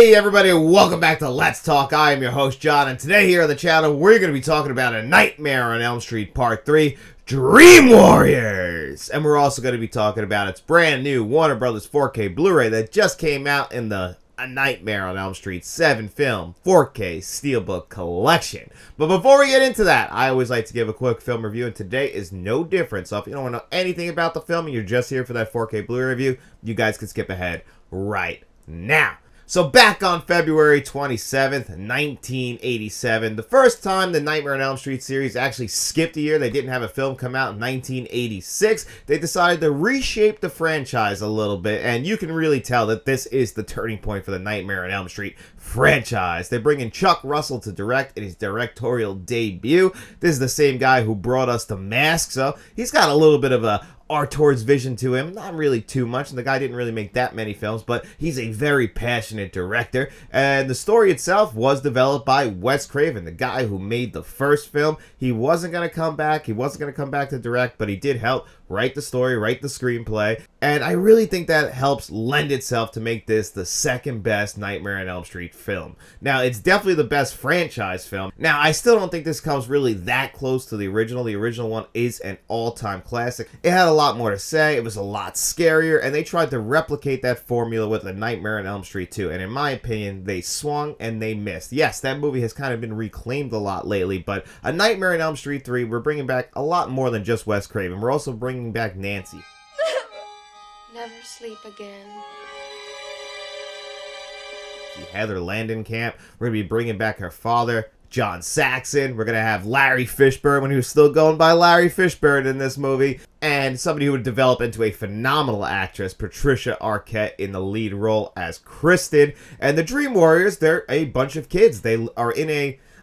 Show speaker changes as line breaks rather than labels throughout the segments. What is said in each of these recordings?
Hey everybody, welcome back to Let's Talk. I am your host John, and today here on the channel we're going to be talking about A Nightmare on Elm Street Part 3, Dream Warriors! And we're also going to be talking about its brand new Warner Brothers 4K Blu Ray that just came out in the A Nightmare on Elm Street 7 film 4K Steelbook Collection. But before we get into that, I always like to give a quick film review, and today is no different. So if you don't want to know anything about the film and you're just here for that 4K Blu Ray review, you guys can skip ahead right now. So back on February 27th, 1987, the first time the Nightmare on Elm Street series actually skipped a year, they didn't have a film come out in 1986, they decided to reshape the franchise a little bit, and you can really tell that this is the turning point for the Nightmare on Elm Street franchise. They bring in Chuck Russell to direct in his directorial debut. This is the same guy who brought us The Mask, so he's got a little bit of a Artaud's vision to him, not really too much, and the guy didn't really make that many films, but he's a very passionate director, and the story itself was developed by Wes Craven, the guy who made the first film. He wasn't going to come back to direct, but he did help write the story, write the screenplay, and I really think that helps lend itself to make this the second best Nightmare on Elm Street film. Now, it's definitely the best franchise film. Now, I still don't think this comes really that close to the original. The original one is an all-time classic. It had a lot more to say, it was a lot scarier, and they tried to replicate that formula with A Nightmare on Elm Street 2, and in my opinion, they swung and they missed. Yes, that movie has kind of been reclaimed a lot lately, but A Nightmare on Elm Street 3, we're bringing back a lot more than just Wes Craven. We're also bringing back Nancy.
Never sleep again.
Heather Langenkamp. We're going to be bringing back her father, John Saxon. We're going to have Larry Fishburne, when he was still going by Larry Fishburne in this movie. And somebody who would develop into a phenomenal actress, Patricia Arquette, in the lead role as Kristen. And the Dream Warriors, they're a bunch of kids. They are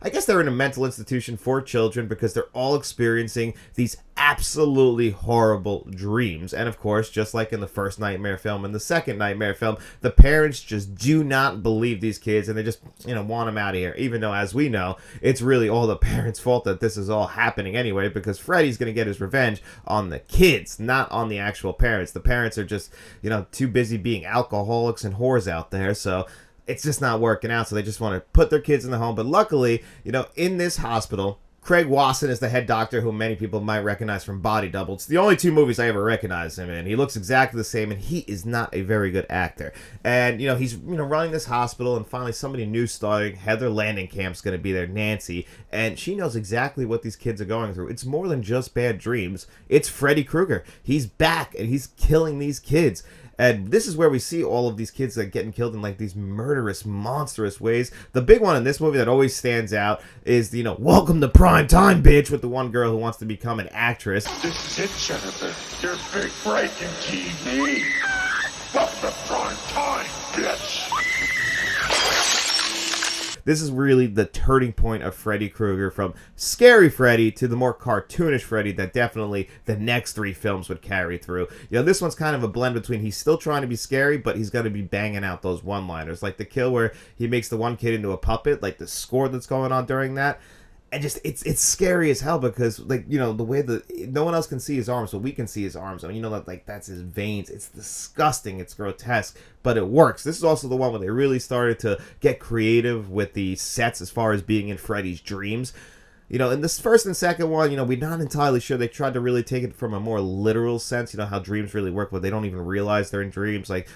I guess they're in a mental institution for children because they're all experiencing these absolutely horrible dreams. And of course, just like in the first Nightmare film and the second Nightmare film, the parents just do not believe these kids, and they just, want them out of here. Even though, as we know, it's really all the parents' fault that this is all happening anyway, because Freddy's going to get his revenge on the kids, not on the actual parents. The parents are just, too busy being alcoholics and whores out there, so it's just not working out, so they just want to put their kids in the home. But luckily, in this hospital, Craig Wasson is the head doctor, who many people might recognize from Body Double. It's the only two movies I ever recognized him in. He looks exactly the same, and he is not a very good actor. And, he's, running this hospital, and finally somebody new starting. Heather Langenkamp's going to be there, Nancy, and she knows exactly what these kids are going through. It's more than just bad dreams. It's Freddy Krueger. He's back, and he's killing these kids. And this is where we see all of these kids that are getting killed in like these murderous, monstrous ways. The big one in this movie that always stands out is, welcome to prime time, bitch, with the one girl who wants to become an actress.
This is it, Jennifer. Your big break in TV. Welcome to prime time, bitch.
This is really the turning point of Freddy Krueger, from scary Freddy to the more cartoonish Freddy that definitely the next three films would carry through. This one's kind of a blend between he's still trying to be scary, but he's going to be banging out those one-liners. Like the kill where he makes the one kid into a puppet, like the score that's going on during that. And just, it's scary as hell because, the way no one else can see his arms, but we can see his arms. That's his veins. It's disgusting. It's grotesque, but it works. This is also the one where they really started to get creative with the sets as far as being in Freddy's dreams. In this first and second one, we're not entirely sure. They tried to really take it from a more literal sense, how dreams really work, where they don't even realize they're in dreams. Like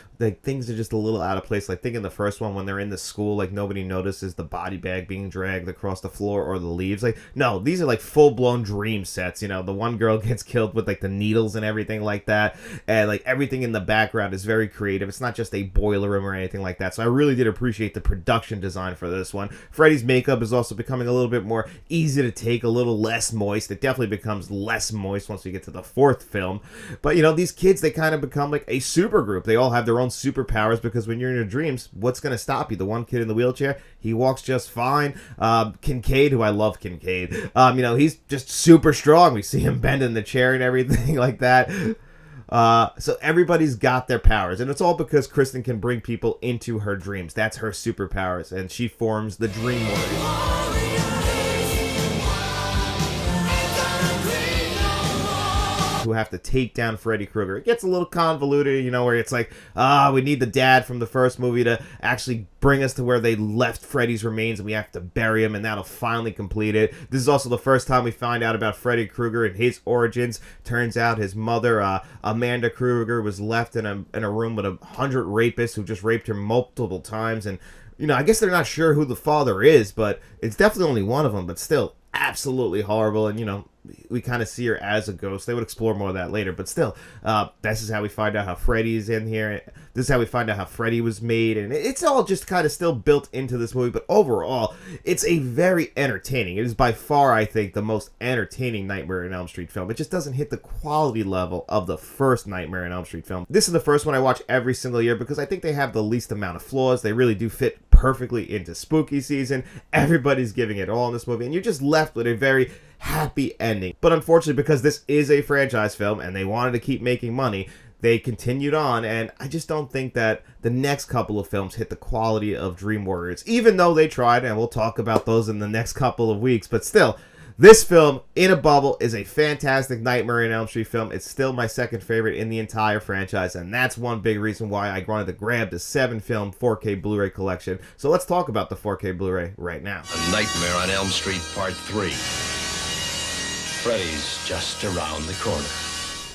things are just a little out of place. Like, think in the first one when they're in the school, nobody notices the body bag being dragged across the floor or the leaves. No, these are full-blown dream sets. The one girl gets killed with the needles and everything like that. And everything in the background is very creative. It's not just a boiler room or anything like that. So I really did appreciate the production design for this one. Freddy's makeup is also becoming a little bit more easy to take, a little less moist. It definitely becomes less moist once we get to the fourth film. But these kids, they kind of become like a super group. They all have their own superpowers, because when you're in your dreams, what's going to stop you? The one kid in the wheelchair, he walks just fine. Kincaid, who I love Kincaid, he's just super strong. We see him bending the chair and everything like that. So everybody's got their powers, and it's all because Kristen can bring people into her dreams. That's her superpowers, and she forms the Dream Warriors. who have to take down Freddy Krueger. It gets a little convoluted, you know, where it's like, we need the dad from the first movie to actually bring us to where they left Freddy's remains, and we have to bury him, and that'll finally complete it. This is also the first time we find out about Freddy Krueger and his origins. Turns out his mother, Amanda Krueger, was left in a room with 100 rapists who just raped her multiple times, and you know, I guess they're not sure who the father is, but it's definitely only one of them, but still absolutely horrible. And you know, we kind of see her as a ghost. They would explore more of that later, but still, this is how we find out how Freddy's in here. This is how we find out how Freddy was made, and it's all just kind of still built into this movie. But overall, it's a very entertaining. It is by far, I think, the most entertaining Nightmare on Elm Street film. It just doesn't hit the quality level of the first Nightmare on Elm Street film. This is the first one I watch every single year because I think they have the least amount of flaws. They really do fit perfectly into spooky season. Everybody's giving it all in this movie, and you're just left with a very happy ending. But unfortunately, because this is a franchise film and they wanted to keep making money, they continued on, and I just don't think that the next couple of films hit the quality of Dream Warriors, even though they tried, and we'll talk about those in the next couple of weeks. But still, this film, In a Bubble, is a fantastic Nightmare on Elm Street film. It's still my second favorite in the entire franchise, and that's one big reason why I wanted to grab the 7-film 4K Blu-ray collection. So let's talk about the 4K Blu-ray right now.
A Nightmare on Elm Street Part 3. Freddy's just around the corner.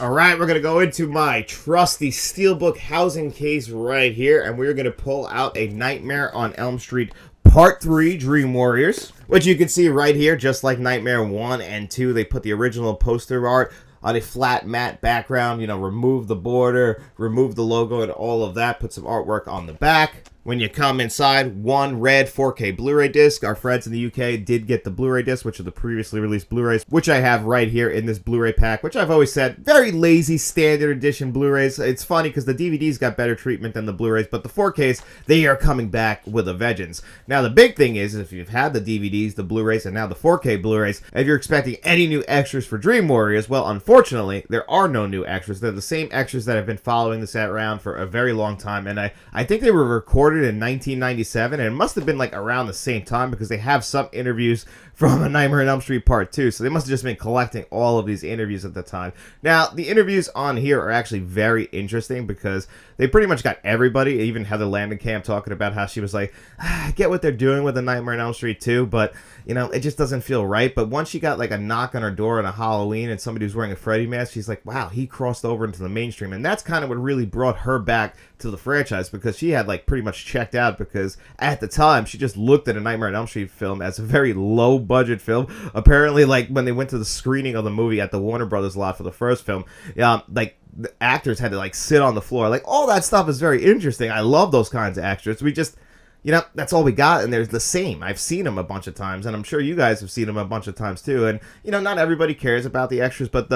Alright, we're going to go into my trusty steelbook housing case right here, and we're going to pull out a Nightmare on Elm Street Part 3 Dream Warriors, which you can see right here, just like Nightmare 1 and 2, they put the original poster art on a flat matte background, you know, remove the border, remove the logo and all of that, put some artwork on the back. When you come inside, one red 4K Blu-ray disc. Our friends in the UK did get the Blu-ray disc, which are the previously released Blu-rays, which I have right here in this Blu-ray pack, which I've always said, very lazy standard edition Blu-rays. It's funny because the DVDs got better treatment than the Blu-rays, but the 4Ks, they are coming back with a vengeance. Now, the big thing is if you've had the DVDs, the Blu-rays, and now the 4K Blu-rays, if you're expecting any new extras for Dream Warriors, well, unfortunately, there are no new extras. They're the same extras that have been following this around for a very long time, and I think they were recorded in 1997, and it must have been like around the same time because they have some interviews from A Nightmare on Elm Street Part 2, so they must have just been collecting all of these interviews at the time. Now, the interviews on here are actually very interesting because they pretty much got everybody, even Heather Langenkamp talking about how she was like, I get what they're doing with A Nightmare on Elm Street 2, but, you know, it just doesn't feel right. But once she got like a knock on her door on a Halloween and somebody was wearing a Freddy mask, she's like, wow, he crossed over into the mainstream. And that's kind of what really brought her back to the franchise, because she had like pretty much checked out, because at the time she just looked at A Nightmare on Elm Street film as a very low budget film. Apparently, like when they went to the screening of the movie at the Warner Brothers lot for the first film, like the actors had to like sit on the floor. Like all that stuff is very interesting. I love those kinds of extras. We just, you know, that's all we got, and they're the same. I've seen them a bunch of times, and I'm sure you guys have seen them a bunch of times too. And, you know, not everybody cares about the extras, but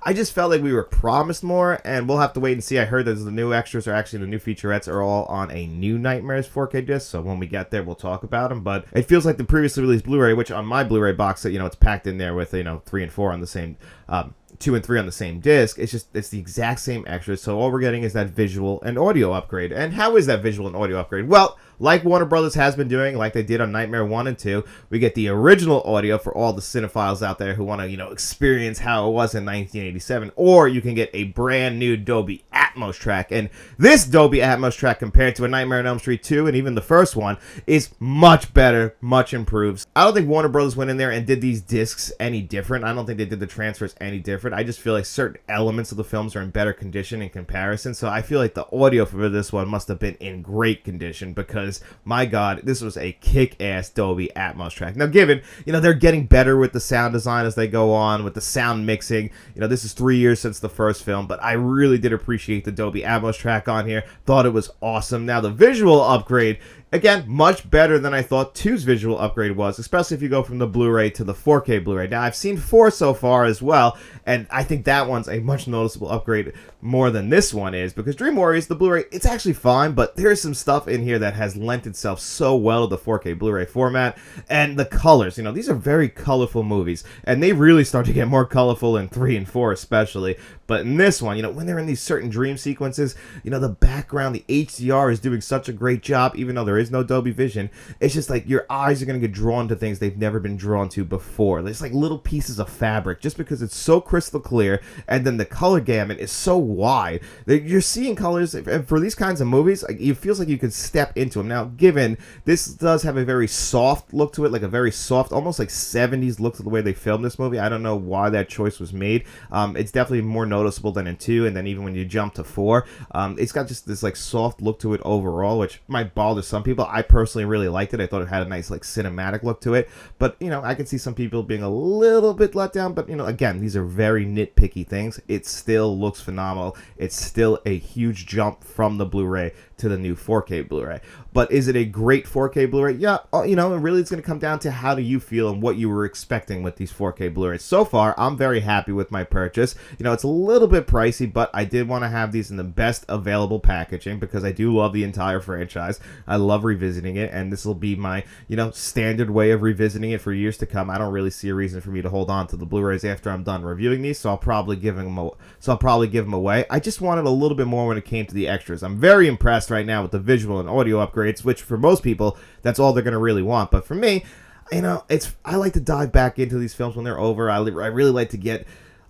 I just felt like we were promised more, and we'll have to wait and see. I heard that the new extras are actually, the new featurettes are all on a new Nightmares 4K disc, so when we get there, we'll talk about them. But it feels like the previously released Blu-ray, which on my Blu-ray box set, you know, it's packed in there with, you know, 3 and 4 on the same, 2 and 3 on the same disc. It's the exact same extras, so all we're getting is that visual and audio upgrade. And how is that visual and audio upgrade? Well, like Warner Brothers has been doing, like they did on Nightmare 1 and 2, we get the original audio for all the cinephiles out there who want to, you know, experience how it was in 1987, or you can get a brand new Dolby Atmos track. And this Dolby Atmos track, compared to A Nightmare on Elm Street 2 and even the first one, is much better, much improved. I don't think Warner Brothers went in there and did these discs any different. I don't think they did the transfers any different. I just feel like certain elements of the films are in better condition in comparison, so I feel like the audio for this one must have been in great condition, because my God, this was a kick-ass Dolby Atmos track. Now, given, you know, they're getting better with the sound design as they go on, with the sound mixing. You know, this is 3 years since the first film, but I really did appreciate the Dolby Atmos track on here. Thought it was awesome. Now, the visual upgrade, again, much better than I thought 2's visual upgrade was, especially if you go from the Blu-ray to the 4K Blu-ray. Now, I've seen 4 so far as well, and I think that one's a much noticeable upgrade more than this one is, because Dream Warriors, the Blu-ray, it's actually fine, but there's some stuff in here that has lent itself so well to the 4K Blu-ray format. And the colors, you know, these are very colorful movies, and they really start to get more colorful in 3 and 4 especially. But in this one, you know, when they're in these certain dream dream sequences, you know, the background, the HDR is doing such a great job, even though there is no Dolby Vision. It's just like your eyes are going to get drawn to things they've never been drawn to before. There's like little pieces of fabric just because it's so crystal clear, and then the color gamut is so wide that you're seeing colors. And for these kinds of movies, like, it feels like you could step into them. Now, given this does have a very soft look to it, like a very soft, almost like 70s look to the way they filmed this movie. I don't know why that choice was made. It's definitely more noticeable than in 2, and then even when you jump to 4, it's got just this like soft look to it overall, which might bother some people. I personally really liked it. I thought it had a nice like cinematic look to it, but you know, I can see some people being a little bit let down. But you know, again, these are very nitpicky things. It still looks phenomenal. It's still a huge jump from the Blu-ray to the new 4K Blu-ray. But is it a great 4K Blu-ray? Yeah, you know, it really is going to come down to how do you feel and what you were expecting with these 4K Blu-rays. So far, I'm very happy with my purchase. You know, it's a little bit pricey, but I did want to have these in the best available packaging because I do love the entire franchise. I love revisiting it, and this will be my, you know, standard way of revisiting it for years to come. I don't really see a reason for me to hold on to the Blu-rays after I'm done reviewing these, so I'll probably give them away. I just wanted a little bit more when it came to the extras. I'm very impressed right now with the visual and audio upgrades, which for most people, that's all they're going to really want. But for me, you know, I like to dive back into these films when they're over. I really like to get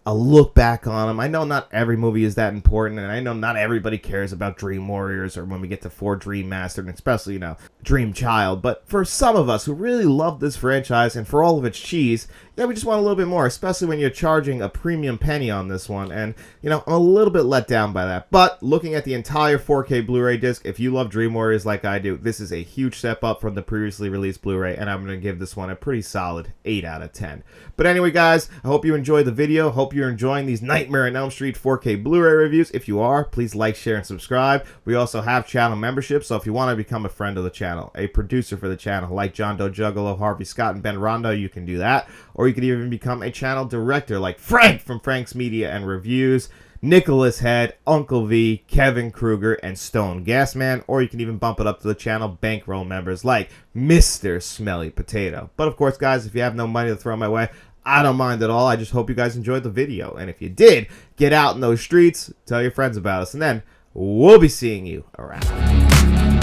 a look back on them. I know not every movie is that important, and I know not everybody cares about Dream Warriors or when we get to 4 Dream Master, and especially, you know, Dream Child. But for some of us who really love this franchise and for all of its cheese, yeah, we just want a little bit more, especially when you're charging a premium penny on this one. And, you know, I'm a little bit let down by that. But looking at the entire 4K Blu-ray disc, if you love Dream Warriors like I do, this is a huge step up from the previously released Blu-ray, and I'm going to give this one a pretty solid 8 out of 10. But anyway, guys, I hope you enjoyed the video. Hope you're enjoying these Nightmare on Elm Street 4K Blu-ray reviews. If you are, please like, share, and subscribe. We also have channel memberships, so if you want to become a friend of the channel, a producer for the channel, like John Doe Juggalo, Harvey Scott, and Ben Rondo, you can do that. Or you could even become a channel director like Frank from Frank's Media and Reviews, Nicholas Head, Uncle V, Kevin Kruger, and Stone Gasman. Or you can even bump it up to the channel bankroll members like Mr. Smelly Potato. But of course, guys, if you have no money to throw my way, I don't mind at all. I just hope you guys enjoyed the video. And if you did, get out in those streets, tell your friends about us, and then we'll be seeing you around.